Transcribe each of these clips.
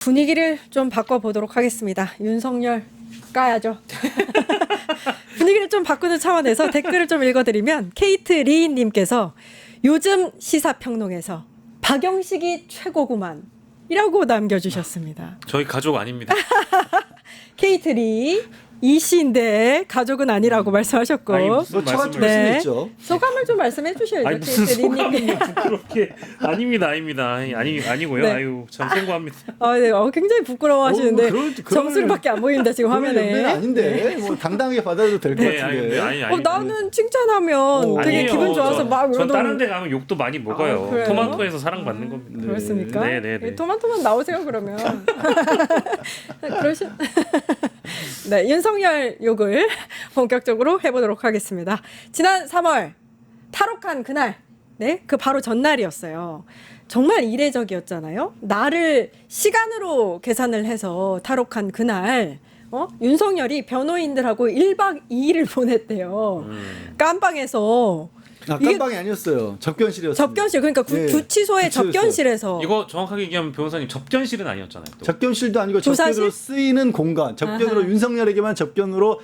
분위기를 좀 바꿔보도록 하겠습니다. 윤석열 까야죠. 분위기를 좀 바꾸는 차원에서 댓글을 좀 읽어드리면 케이트 리인님께서 요즘 시사평론에서 박영식이 최고구만 이라고 남겨주셨습니다. 저희 가족 아닙니다. 케이트 리 이씨인데 가족은 아니라고 말씀하셨고 아니, 무슨 처가 말씀을- 출했죠 소감을 좀 말씀해 주셔야죠. 아니 무슨 케이트 리님. 소감이 부끄럽게 아닙니다. 아니고요. 네. 아유 참 송구합니다. 네, 굉장히 부끄러워하시는데 그럴 점수밖에 안 보입니다 지금 화면에. 연배는 아닌데 뭐 당당하게 받아도 될 것 네, 같은데. 아니. 나는 칭찬하면 되게 아니에요. 기분 좋아서 막 전 이러던. 다른 데 가면 욕도 많이 먹어요. 그래요? 토마토에서 사랑받는 겁니다. 그렇습니까? 네. 토마토만 나오세요 그러면. 그러시. 네, 윤석열 욕을 본격적으로 해보도록 하겠습니다. 지난 3월 탈옥한 그날, 네, 그 바로 전날이었어요. 정말 이례적이었잖아요. 날을 시간으로 계산을 해서 탈옥한 그날, 윤석열이 변호인들하고 1박 2일을 보냈대요. 깜방에서. 깜방이 아니었어요. 접견실이었어요. 접견실, 그러니까 예, 구치소의 구치소였어요. 접견실에서. 이거 정확하게 얘기하면 변호사님 접견실은 아니었잖아요. 또. 접견실도 아니고 조사실? 접견으로 쓰이는 공간. 접견으로 윤석열에게만 접견으로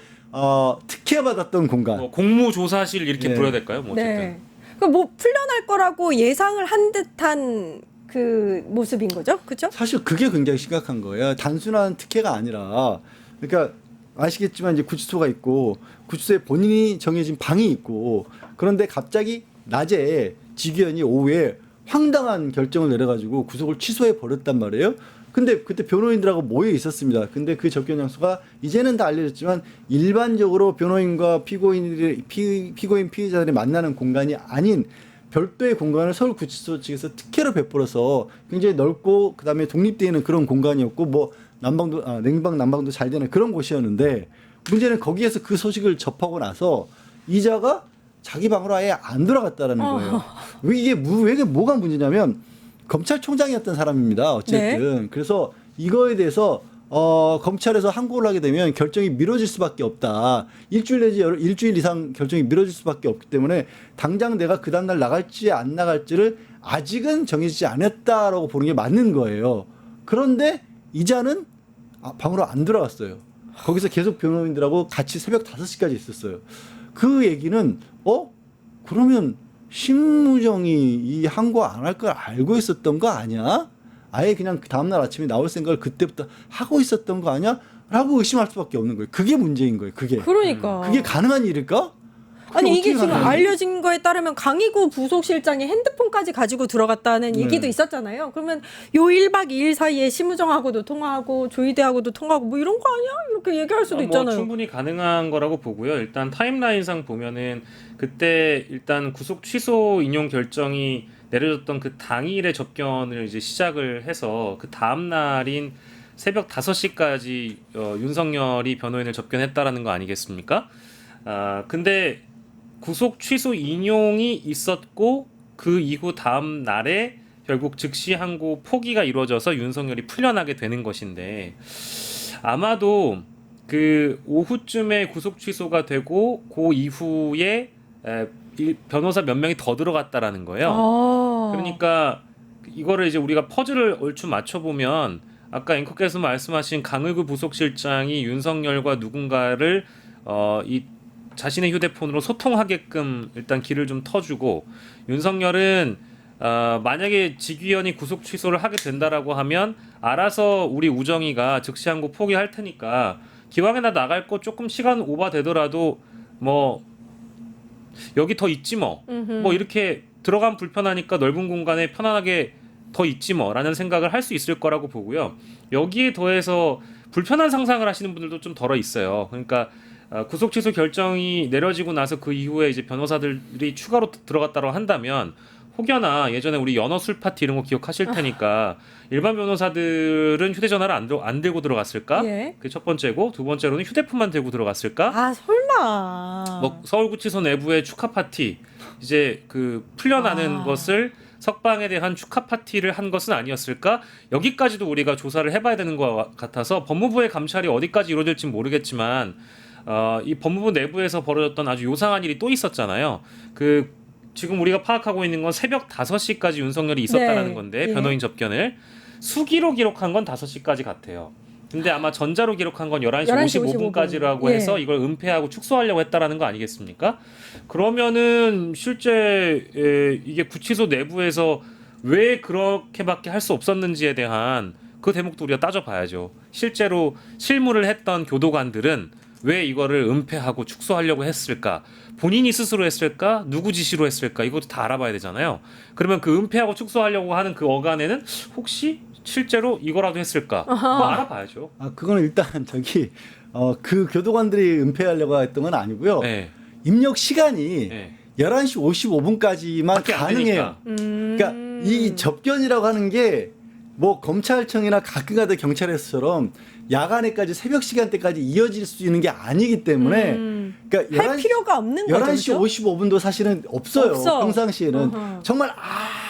특혜받았던 공간. 뭐 공무조사실 이렇게 네. 불러야 될까요? 뭐 어쨌든. 네. 그러니까 뭐 풀려날 거라고 예상을 한 듯한 그 모습인 거죠, 그렇죠? 사실 그게 굉장히 심각한 거예요. 단순한 특혜가 아니라, 그러니까 아시겠지만 이제 구치소가 있고 구치소에 본인이 정해진 방이 있고, 그런데 갑자기 낮에 지기현이 오후에 황당한 결정을 내려가지고 구속을 취소해 버렸단 말이에요. 근데 그때 변호인들하고 모여 있었습니다. 근데 그 접견 장소가 이제는 다 알려졌지만 일반적으로 변호인과 피고인 피의자들이 만나는 공간이 아닌 별도의 공간을 서울구치소 측에서 특혜로 베풀어서 굉장히 넓고 그다음에 독립되어 있는 그런 공간이었고, 뭐 냉방 난방도 잘 되는 그런 곳이었는데, 문제는 거기에서 그 소식을 접하고 나서 이자가 자기 방으로 아예 안 돌아갔다라는 거예요. 왜 이게 뭐가 문제냐면 검찰총장이었던 사람입니다. 어쨌든. 네. 그래서 이거에 대해서 검찰에서 항고를 하게 되면 결정이 미뤄질 수밖에 없다. 일주일 내지 일주일 이상 결정이 미뤄질 수밖에 없기 때문에 당장 내가 그 다음날 나갈지 안 나갈지를 아직은 정해지지 않았다라고 보는 게 맞는 거예요. 그런데 이자는 방으로 안 들어갔어요. 거기서 계속 변호인들하고 같이 새벽 5시까지 있었어요. 그 얘기는 그러면 심무정이 이 항고 안 할 걸 알고 있었던 거 아니야? 아예 그냥 그 다음날 아침에 나올 생각을 그때부터 하고 있었던 거 아니야? 라고 의심할 수밖에 없는 거예요. 그게 문제인 거예요. 그러니까. 그게 가능한 일일까? 그게 아니 이게 어떻게 지금 가능한 알려진 거에 따르면 강희구 부속실장이 핸드폰까지 가지고 들어갔다는 네. 얘기도 있었잖아요. 그러면 요 1박 2일 사이에 심우정하고도 통화하고 조희대하고도 통화하고 뭐 이런 거 아니야? 이렇게 얘기할 수도 뭐 있잖아요. 충분히 가능한 거라고 보고요. 일단 타임라인상 보면은 그때 일단 구속 취소 인용 결정이 내려졌던 그 당일에 접견을 이제 시작을 해서 그 다음 날인 새벽 5시까지 윤석열이 변호인을 접견했다라는 거 아니겠습니까? 근데 구속 취소 인용이 있었고 그 이후 다음 날에 결국 즉시 항고 포기가 이루어져서 윤석열이 풀려나게 되는 것인데, 아마도 그 오후쯤에 구속 취소가 되고 그 이후에 변호사 몇 명이 더 들어갔다라는 거예요. 그러니까 이거를 이제 우리가 퍼즐을 얼추 맞춰보면 아까 앵커께서 말씀하신 강의구 부속실장이 윤석열과 누군가를 이 자신의 휴대폰으로 소통하게끔 일단 길을 좀 터주고, 윤석열은 만약에 지귀현이 구속 취소를 하게 된다라고 하면 알아서 우리 우정이가 즉시 항고 포기할 테니까 기왕에 나 나갈 거 조금 시간 오버되더라도 뭐 여기 더 있지 뭐 이렇게 들어가면 불편하니까 넓은 공간에 편안하게 더 있지 뭐라는 생각을 할 수 있을 거라고 보고요. 여기에 더해서 불편한 상상을 하시는 분들도 좀 덜어 있어요. 그러니까 구속 취소 결정이 내려지고 나서 그 이후에 이제 변호사들이 추가로 들어갔다고 한다면, 혹여나 예전에 우리 연어 술 파티 이런 거 기억하실 테니까 일반 변호사들은 휴대전화를 안 들고 들어갔을까? 예. 그 첫 번째고, 두 번째로는 휴대폰만 들고 들어갔을까? 설마. 뭐 서울구치소 내부의 축하 파티, 이제 그 풀려나는 것을 석방에 대한 축하 파티를 한 것은 아니었을까? 여기까지도 우리가 조사를 해봐야 되는 것 같아서 법무부의 감찰이 어디까지 이루어질지 모르겠지만 이 법무부 내부에서 벌어졌던 아주 요상한 일이 또 있었잖아요. 지금 우리가 파악하고 있는 건 새벽 5시까지 윤석열이 있었다라는 건데, 예. 변호인 접견을 수기로 기록한 건 5시까지 같아요. 근데 아마 전자로 기록한 건 11시 11시 55분까지라고 예. 해서 이걸 은폐하고 축소하려고 했다라는 거 아니겠습니까? 그러면은 실제 이게 구치소 내부에서 왜 그렇게밖에 할 수 없었는지에 대한 그 대목도 우리가 따져봐야죠. 실제로 실무를 했던 교도관들은 왜 이거를 은폐하고 축소하려고 했을까? 본인이 스스로 했을까? 누구 지시로 했을까? 이것도 다 알아봐야 되잖아요. 그러면 그 은폐하고 축소하려고 하는 그 어간에는 혹시 실제로 이거라도 했을까? 뭐 알아봐야죠. 아 그거는 일단 저기 그 교도관들이 은폐하려고 했던 건 아니고요. 네. 입력 시간이 네. 11시 55분까지만 밖에 안 가능해요. 되니까. 그러니까 이 접견이라고 하는 게 뭐 검찰청이나 가끔가다 경찰에서처럼 야간에까지 새벽 시간대까지 이어질 수 있는 게 아니기 때문에 그러니까 할 필요가 없는 거죠. 11시 그죠? 55분도 사실은 없어요. 없어. 평상시에는 어허. 정말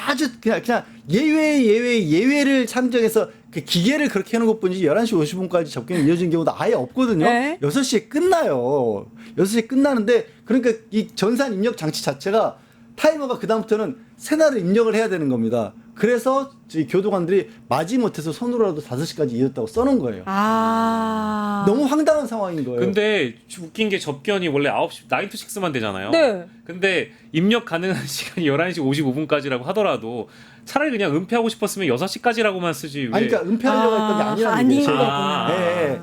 아주 그냥 예외를 상정해서 그 기계를 그렇게 해놓은 것뿐이지 11시 50분까지 접견이 이어진 경우도 아예 없거든요. 네. 6시에 끝나요. 6시에 끝나는데 그러니까 이 전산 입력 장치 자체가 타이머가 그다음부터는 새날을 입력을 해야 되는 겁니다. 그래서 저희 교도관들이 마지못해서 손으로라도 5시까지 이었다고 써놓은 거예요. 아. 너무 황당한 상황인 거예요. 근데 웃긴 게 접견이 원래 9시 9 to 6만 되잖아요. 네. 근데 입력 가능한 시간이 11시 55분까지라고 하더라도 차라리 그냥 은폐하고 싶었으면 6시까지라고만 쓰지 왜 아니, 그러니까 은폐하려고 했던 게 아니라는 아닌 거죠. 거구나. 예.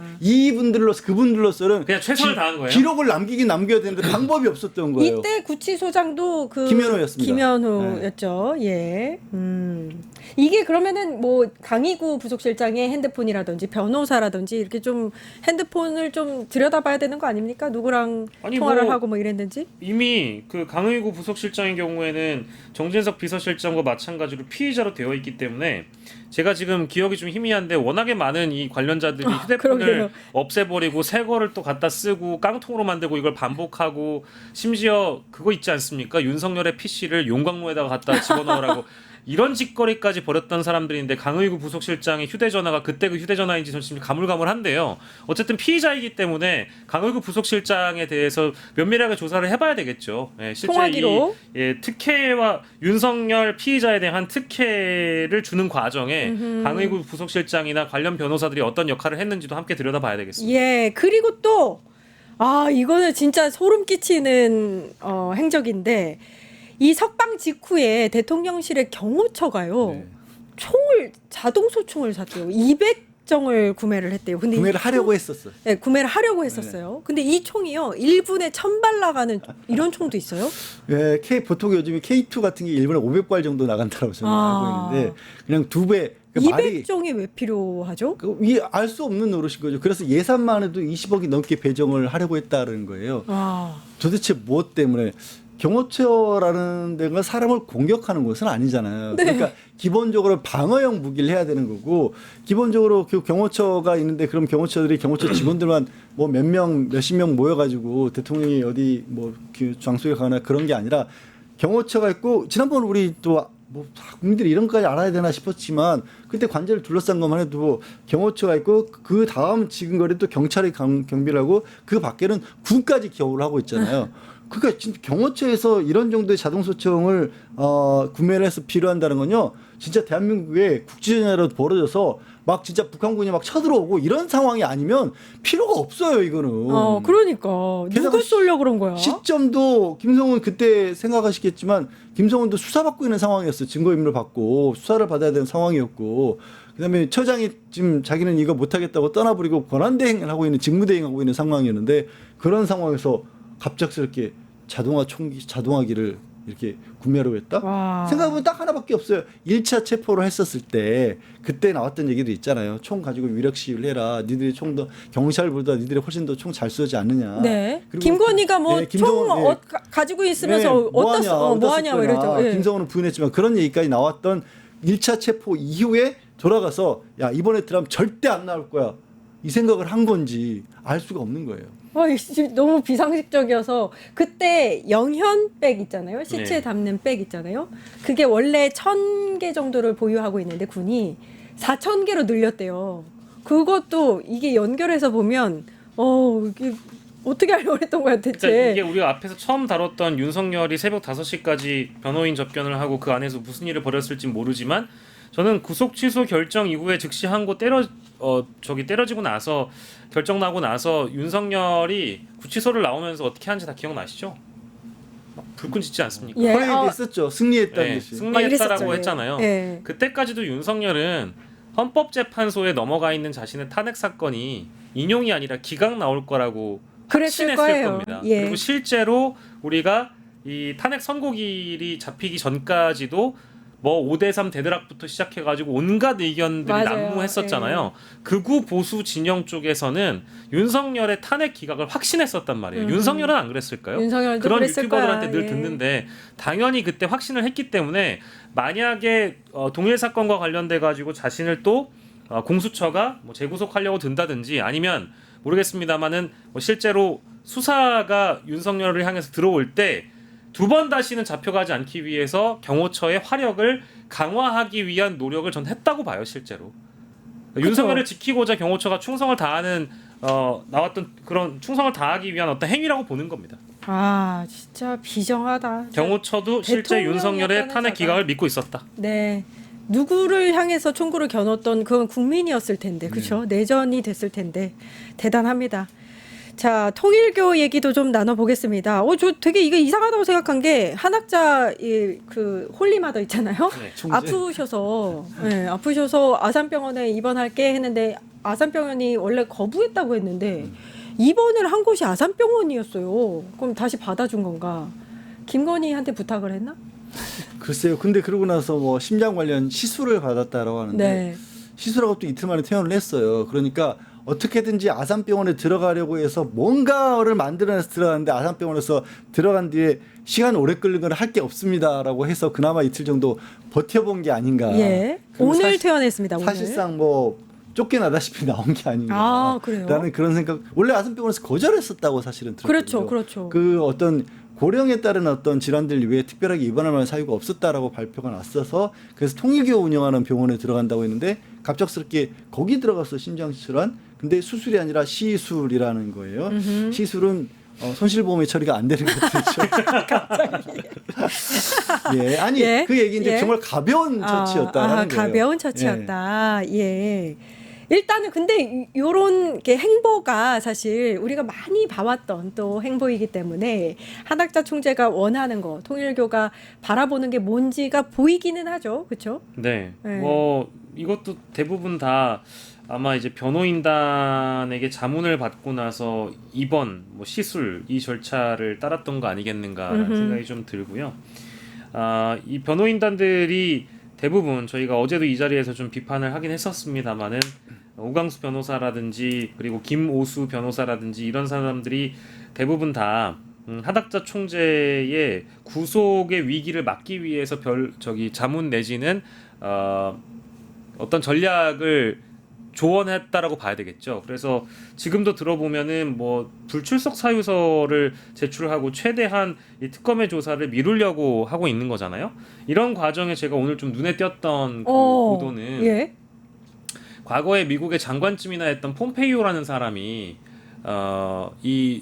그분들로서는 그냥 최선을 다한 거예요? 기록을 남기긴 남겨야 되는데 방법이 없었던 거예요. 이때 구치소장도 그 김현우였습니다. 김현우였죠. 예. 이게 그러면은 뭐 강의구 부속실장의 핸드폰이라든지 변호사라든지 이렇게 좀 핸드폰을 좀 들여다봐야 되는 거 아닙니까? 누구랑 아니, 통화를 뭐 하고 뭐 이랬는지. 이미 그 강의구 부속실장의 경우에는 정진석 비서실장과 마찬가지로 피의자로 되어 있기 때문에 제가 지금 기억이 좀 희미한데 워낙에 많은 이 관련자들이 휴대폰을 그러게요. 없애버리고 새 거를 또 갖다 쓰고 깡통으로 만들고 이걸 반복하고 심지어 그거 있지 않습니까? 윤석열의 PC를 용광로에다가 갖다 집어넣으라고 이런 짓거리까지 벌였던 사람들인데 강의구 부속실장의 휴대전화가 그때 그 휴대전화인지 전 지금 가물가물한데요. 어쨌든 피의자이기 때문에 강의구 부속실장에 대해서 면밀하게 조사를 해봐야 되겠죠. 예, 실제 통화기로. 특혜와 윤석열 피의자에 대한 특혜를 주는 과정에 강의구 부속실장이나 관련 변호사들이 어떤 역할을 했는지도 함께 들여다봐야 되겠습니다. 예. 그리고 또 이거는 진짜 소름 끼치는 행적인데 이 석방 직후에 대통령실의 경호처가요. 네. 자동 소총을 샀대요. 200정을 구매를 했대요. 근데 구매를 이 하려고 했었어요. 네, 구매를 하려고 했었어요. 근데 이 총이요. 1분에 1000발 나가는 이런 총도 있어요? 예, 보통 요즘에 K2 같은 게 1분에 500발 정도 나간다고 저는 알고 있는데 그냥 2배. 그러니까 말이 200정이 왜 필요하죠? 알 수 없는 노릇인 거죠. 그래서 예산만 해도 20억이 넘게 배정을 하려고 했다는 거예요. 도대체 무엇 때문에? 경호처라는 데가 사람을 공격하는 것은 아니잖아요. 네. 그러니까 기본적으로 방어용 무기를 해야 되는 거고 기본적으로 그 경호처가 있는데 그럼 경호처 직원들만 뭐 몇십 명 모여가지고 대통령이 어디 뭐 그 장소에 가거나 그런 게 아니라 경호처가 있고 지난번 우리 또 뭐 국민들이 이런 것까지 알아야 되나 싶었지만 그때 관제를 둘러싼 것만 해도 경호처가 있고 그 다음 지근거리 또 경찰이 경비를 하고 그 밖에는 군까지 겨울을 하고 있잖아요. 그러니까 진짜 경호처에서 이런 정도의 자동소총을 구매를 해서 필요한다는 건요. 진짜 대한민국에 국지전이라도 벌어져서 막 진짜 북한군이 막 쳐들어오고 이런 상황이 아니면 필요가 없어요. 이거는. 그러니까 게다가 누굴 쏠려 그런 거야? 시점도 김성훈 그때 생각하시겠지만 김성훈도 수사받고 있는 상황이었어요. 증거인멸 받고 수사를 받아야 되는 상황이었고 그다음에 처장이 지금 자기는 이거 못하겠다고 떠나버리고 권한대행을 하고 있는 직무대행하고 있는 상황이었는데 그런 상황에서 갑작스럽게 자동화기를 이렇게 구매하려고 했다? 생각해보면 딱 하나밖에 없어요. 1차 체포를 했었을 때 그때 나왔던 얘기도 있잖아요. 총 가지고 위력 시위를 해라. 니들이 총 더 경찰보다 니들이 훨씬 더 총 잘 쏘지 않느냐. 네. 그리고 김건희가 뭐 네, 총 김성훈, 가지고 있으면서 뭐하냐 뭐 이러죠. 예. 김성훈은 부인했지만 그런 얘기까지 나왔던 1차 체포 이후에 돌아가서 야 이번에 드라마 절대 안 나올 거야. 이 생각을 한 건지 알 수가 없는 거예요. 너무 비상식적이어서 그때 영현백 있잖아요. 시체 네. 담는 백 있잖아요. 그게 원래 1000개 정도를 보유하고 있는데 군이 4000개로 늘렸대요. 그것도 이게 연결해서 보면 이게 어떻게 하려고 했던 거야 대체. 그러니까 이게 우리가 앞에서 처음 다뤘던 윤석열이 새벽 5시까지 변호인 접견을 하고 그 안에서 무슨 일을 벌였을지 모르지만 저는 구속 취소 결정 이후에 즉시 항고 때려지고 나서 결정 나고 나서 윤석열이 구치소를 나오면서 어떻게 하는지 다 기억나시죠? 막 불끈 짓지 않습니까? 예. 퍼레이드 했었죠. 승리했다는 네, 듯이. 승리했다라고 이랬었죠. 했잖아요. 예. 그때까지도 윤석열은 헌법재판소에 넘어가 있는 자신의 탄핵 사건이 인용이 아니라 기각 나올 거라고 그랬을 확신했을 거예요. 겁니다. 예. 그리고 실제로 우리가 이 탄핵 선고일이 잡히기 전까지도 뭐 5대3 대드락부터 시작해가지고 온갖 의견들이 맞아요. 난무했었잖아요. 극우 보수 진영 쪽에서는 윤석열의 탄핵 기각을 확신했었단 말이에요. 윤석열은 안 그랬을까요? 윤석열도 그런 그랬을 유튜버들한테 거야. 늘 예. 듣는데 당연히 그때 확신을 했기 때문에 만약에 동일 사건과 관련돼 가지고 자신을 또 공수처가 뭐 재구속하려고 든다든지 아니면 모르겠습니다만은 뭐 실제로 수사가 윤석열을 향해서 들어올 때 두 번 다시는 잡혀가지 않기 위해서 경호처의 화력을 강화하기 위한 노력을 전 했다고 봐요, 실제로. 윤석열을 지키고자 경호처가 충성을 다하는 나왔던 그런 충성을 다하기 위한 어떤 행위라고 보는 겁니다. 아 진짜 비정하다. 경호처도 실제 대통령이었다는 윤석열의 탄핵 자가. 기각을 믿고 있었다. 네. 누구를 향해서 총구를 겨눴던 그건 국민이었을 텐데, 그렇죠? 내전이 됐을 텐데 대단합니다. 자, 통일교 얘기도 좀 나눠보겠습니다. 저 되게 이게 이상하다고 생각한 게 한학자 그 홀리마더 있잖아요. 네. 총재. 아프셔서 아산병원에 입원할게 했는데 아산병원이 원래 거부했다고 했는데 입원을 한 곳이 아산병원이었어요. 그럼 다시 받아준 건가? 김건희한테 부탁을 했나? 글쎄요. 근데 그러고 나서 뭐 심장 관련 시술을 받았다라고 하는데 네. 시술하고 또 이틀 만에 퇴원을 했어요. 그러니까 어떻게든지 아산병원에 들어가려고 해서 뭔가를 만들어내서 들어갔는데 아산병원에서 들어간 뒤에 시간 오래 끌는 건 할 게 없습니다라고 해서 그나마 이틀 정도 버텨본 게 아닌가. 예. 그리고 오늘 퇴원했습니다. 오늘. 사실상 뭐 쫓겨나다시피 나온 게 아닌가. 아, 그래요? 라는 그런 생각. 원래 아산병원에서 거절했었다고 사실은 들었거든요. 그렇죠, 그렇죠. 그 어떤 고령에 따른 어떤 질환들 외에 특별하게 입원할 만한 사유가 없었다라고 발표가 났어서 그래서 통일교 운영하는 병원에 들어간다고 했는데 갑작스럽게 거기 들어가서 심장 수술한 근데 수술이 아니라 시술이라는 거예요. 시술은 손실보험의 처리가 안 되는 것들이죠. 예, 아니 예? 그 얘기 이제 예? 정말 가벼운 처치였다라는 거예요. 가벼운 처치였다. 예. 일단은 근데 요런 게 행보가 사실 우리가 많이 봐왔던 또 행보이기 때문에 한학자 총재가 원하는 거, 통일교가 바라보는 게 뭔지가 보이기는 하죠. 그렇죠? 네. 네. 뭐 이것도 대부분 다 아마 이제 변호인단에게 자문을 받고 나서 입원, 뭐 시술 이 절차를 따랐던 거 아니겠는가라는 생각이 좀 들고요. 이 변호인단들이 대부분 저희가 어제도 이 자리에서 좀 비판을 하긴 했었습니다만은 오강수 변호사라든지 그리고 김오수 변호사라든지 이런 사람들이 대부분 다 한학자 총재의 구속의 위기를 막기 위해서 자문 내지는 어떤 전략을 조언했다라고 봐야 되겠죠. 그래서 지금도 들어보면은 뭐 불출석 사유서를 제출하고 최대한 이 특검의 조사를 미루려고 하고 있는 거잖아요. 이런 과정에 제가 오늘 좀 눈에 띄었던 그 보도는 예. 과거에 미국의 장관쯤이나 했던 폼페이오라는 사람이 이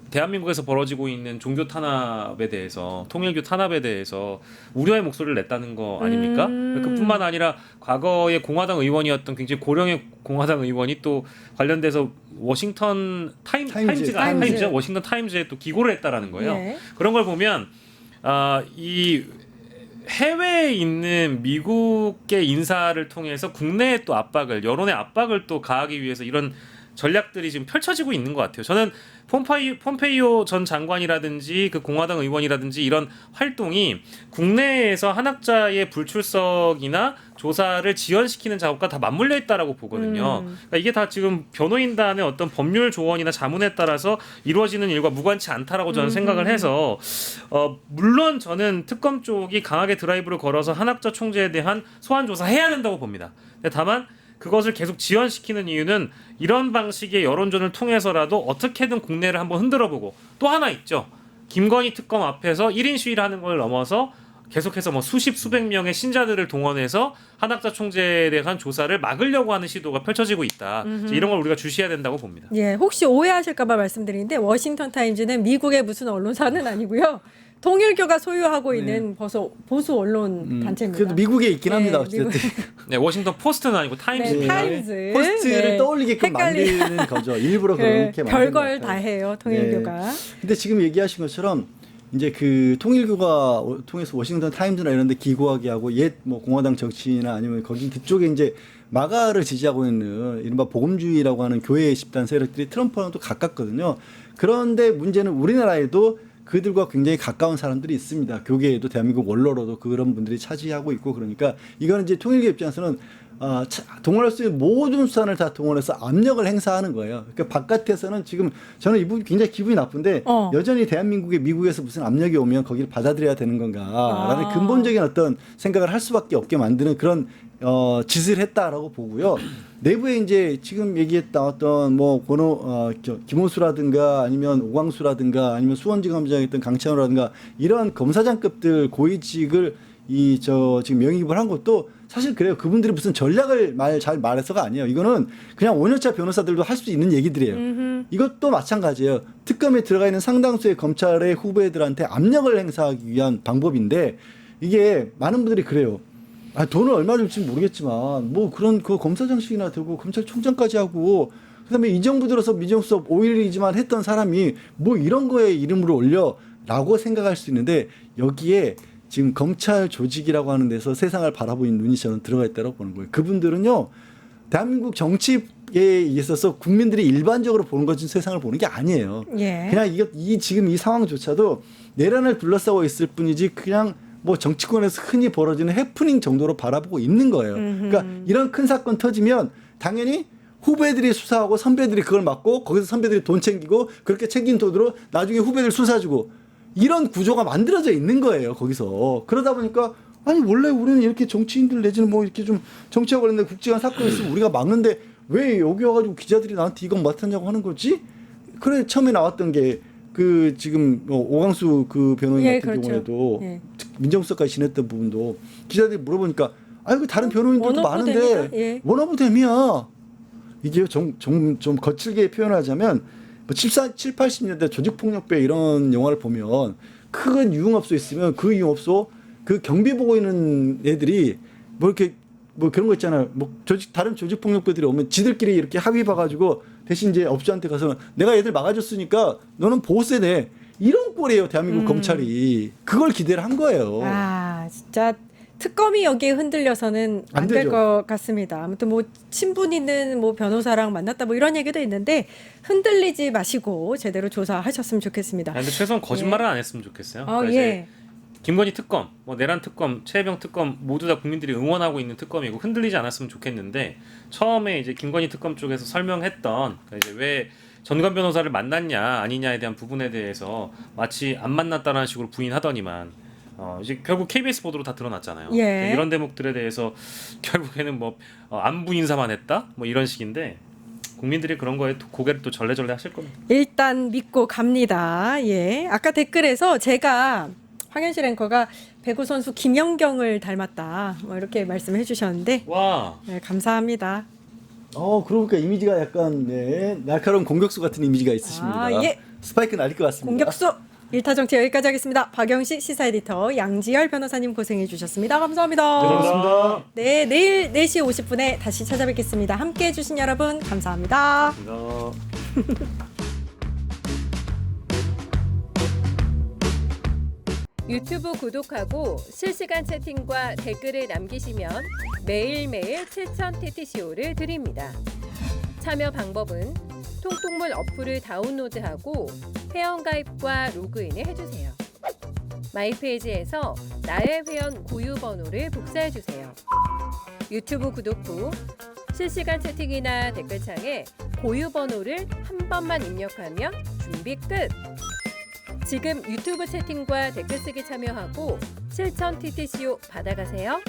대한민국에서 벌어지고 있는 종교 탄압에 대해서 통일교 탄압에 대해서 우려의 목소리를 냈다는 거 아닙니까? 그뿐만 아니라 과거의 공화당 의원이었던 굉장히 고령의 공화당 의원이 또 관련돼서 워싱턴 타임즈 워싱턴 타임즈에 또 기고를 했다라는 거예요. 예. 그런 걸 보면 이 해외에 있는 미국의 인사를 통해서 국내에 또 압박을 여론의 압박을 또 가하기 위해서 이런 전략들이 지금 펼쳐지고 있는 것 같아요. 저는 폼페이오 전 장관이라든지 그 공화당 의원이라든지 이런 활동이 국내에서 한학자의 불출석이나 조사를 지연시키는 작업과 다 맞물려 있다라고 보거든요. 그러니까 이게 다 지금 변호인단의 어떤 법률 조언이나 자문에 따라서 이루어지는 일과 무관치 않다라고 저는 생각을 해서 물론 저는 특검 쪽이 강하게 드라이브를 걸어서 한학자 총재에 대한 소환 조사해야 된다고 봅니다. 근데 다만 그것을 계속 지연시키는 이유는 이런 방식의 여론전을 통해서라도 어떻게든 국내를 한번 흔들어보고 또 하나 있죠. 김건희 특검 앞에서 1인 시위를 하는 걸 넘어서 계속해서 뭐 수백 명의 신자들을 동원해서 한학자 총재에 대한 조사를 막으려고 하는 시도가 펼쳐지고 있다. 이런 걸 우리가 주시해야 된다고 봅니다. 예, 혹시 오해하실까봐 말씀드리는데 워싱턴 타임즈는 미국의 무슨 언론사는 아니고요. 통일교가 소유하고 네. 있는 보수 언론 단체입니다. 그래도 미국에 있긴 네, 합니다. 어쨌든. 네, 워싱턴 포스트는 아니고 네, 타임스입니다. 타임즈. 포스트를 네. 떠올리게끔 헷갈리- 만드는 거죠. 일부러 네, 그렇게 만드는 별걸 것 다 같아요. 해요, 통일교가. 근데 지금 얘기하신 것처럼 이제 그 통일교가 통해서 워싱턴 타임즈나 이런 데 기고하게 하고 옛 뭐 공화당 정치인이나 아니면 거기 그쪽에 이제 마가를 지지하고 있는 이른바 복음주의라고 하는 교회 집단 세력들이 트럼프와는 또 가깝거든요. 그런데 문제는 우리나라에도 그들과 굉장히 가까운 사람들이 있습니다. 교계에도 대한민국 원로로도 그런 분들이 차지하고 있고 그러니까 이거는 이제 통일교 입장에서는 동원할 수 있는 모든 수단을 다 동원해서 압력을 행사하는 거예요. 그러니까 바깥에서는 지금 저는 이 부분 굉장히 기분이 나쁜데 여전히 대한민국에 미국에서 무슨 압력이 오면 거기를 받아들여야 되는 건가라는 근본적인 어떤 생각을 할 수밖에 없게 만드는 그런 짓을 했다라고 보고요. 내부에 이제 지금 얘기했다 어떤 뭐 김호수라든가 아니면 오광수라든가 아니면 수원지검장했던 강찬호라든가 이런 검사장급들 고위직을 지금 명의입을 한 것도 사실 그래요. 그분들이 무슨 전략을 잘 말해서가 아니에요. 이거는 그냥 5년차 변호사들도 할 수 있는 얘기들이에요. 이것도 마찬가지예요. 특검에 들어가 있는 상당수의 검찰의 후배들한테 압력을 행사하기 위한 방법인데 이게 많은 분들이 그래요. 돈을 얼마 줄지 모르겠지만 뭐 그런 그 검사장식이나 되고 검찰총장까지 하고 그다음에 이 정부 들어서 민정수석 5일이지만 했던 사람이 뭐 이런 거에 이름으로 올려라고 생각할 수 있는데 여기에 지금 검찰 조직이라고 하는 데서 세상을 바라보는 눈이 저는 들어가 있다고 보는 거예요. 그분들은요 대한민국 정치에 있어서 국민들이 일반적으로 보는 것은 세상을 보는 게 아니에요. 예. 그냥 지금 이 상황조차도 내란을 둘러싸고 있을 뿐이지 그냥 뭐 정치권에서 흔히 벌어지는 해프닝 정도로 바라보고 있는 거예요. 그러니까 이런 큰 사건 터지면 당연히 후배들이 수사하고 선배들이 그걸 맡고 거기서 선배들이 돈 챙기고 그렇게 챙긴 돈으로 나중에 후배들 수사주고 이런 구조가 만들어져 있는 거예요. 거기서. 그러다 보니까 아니 원래 우리는 이렇게 정치인들 내지는 뭐 이렇게 좀 정치하고 관련된 국제한 사건이 있으면 우리가 막는데 왜 여기 와가지고 기자들이 나한테 이건 맡았냐고 하는 거지? 그래 처음에 나왔던 게 그 지금 뭐 오광수 그 변호인 같은 그렇죠. 경우에도 예. 민정수석까지 지냈던 부분도 기자들이 물어보니까 그 다른 변호인들도 많은데 원오브댐이다. 예. 원오브댐이야. 이게 좀 거칠게 표현하자면 뭐 70, 80년대 조직폭력배 이런 영화를 보면 큰 유흥업소 있으면 그 유흥업소 그 경비 보고 있는 애들이 뭐 이렇게 뭐 그런 거 있잖아요. 뭐 다른 조직폭력배들이 오면 지들끼리 이렇게 합의 봐가지고 대신 이제 업주한테 가서 내가 애들 막아줬으니까 너는 보호세 내. 이런 꼴이에요. 대한민국 검찰이. 그걸 기대를 한 거예요. 진짜 특검이 여기에 흔들려서는 안 안 될 되죠. 것 같습니다. 아무튼 뭐 친분 있는 뭐 변호사랑 만났다 뭐 이런 얘기도 있는데 흔들리지 마시고 제대로 조사하셨으면 좋겠습니다. 근데 최소한 거짓말은 안 했으면 좋겠어요. 그러니까 예. 이제 김건희 특검, 뭐 내란 특검, 최혜병 특검 모두 다 국민들이 응원하고 있는 특검이고 흔들리지 않았으면 좋겠는데 처음에 이제 김건희 특검 쪽에서 설명했던 그러니까 이제 왜 전관 변호사를 만났냐 아니냐에 대한 부분에 대해서 마치 안 만났다는 식으로 부인하더니만 이제 결국 KBS 보도로 다 드러났잖아요. 예. 이런 대목들에 대해서 결국에는 뭐 안부 인사만 했다 뭐 이런 식인데 국민들이 그런 거에 고개를 또 절레절레 하실 겁니다. 일단 믿고 갑니다. 예. 아까 댓글에서 제가 황현실 앵커가 배구 선수 김연경을 닮았다. 뭐 이렇게 말씀해 주셨는데 와. 네, 감사합니다. 그러니까 이미지가 약간 날카로운 공격수 같은 이미지가 있으십니다. 예. 스파이크 날릴 것 같습니다. 공격수 1타 정치 여기까지 하겠습니다. 박영식 시사 에디터 양지열 변호사님 고생해 주셨습니다. 감사합니다. 고맙습니다. 네, 내일 4시 50분에 다시 찾아뵙겠습니다. 함께 해주신 여러분 감사합니다. 유튜브 구독하고 실시간 채팅과 댓글을 남기시면 매일매일 7,000TTCO를 드립니다. 참여 방법은 통통물 어플을 다운로드하고 회원가입과 로그인을 해주세요. 마이페이지에서 나의 회원 고유 번호를 복사해주세요. 유튜브 구독 후 실시간 채팅이나 댓글창에 고유 번호를 한 번만 입력하면 준비 끝! 지금 유튜브 채팅과 댓글 쓰기 참여하고 7,000TTCO 받아가세요.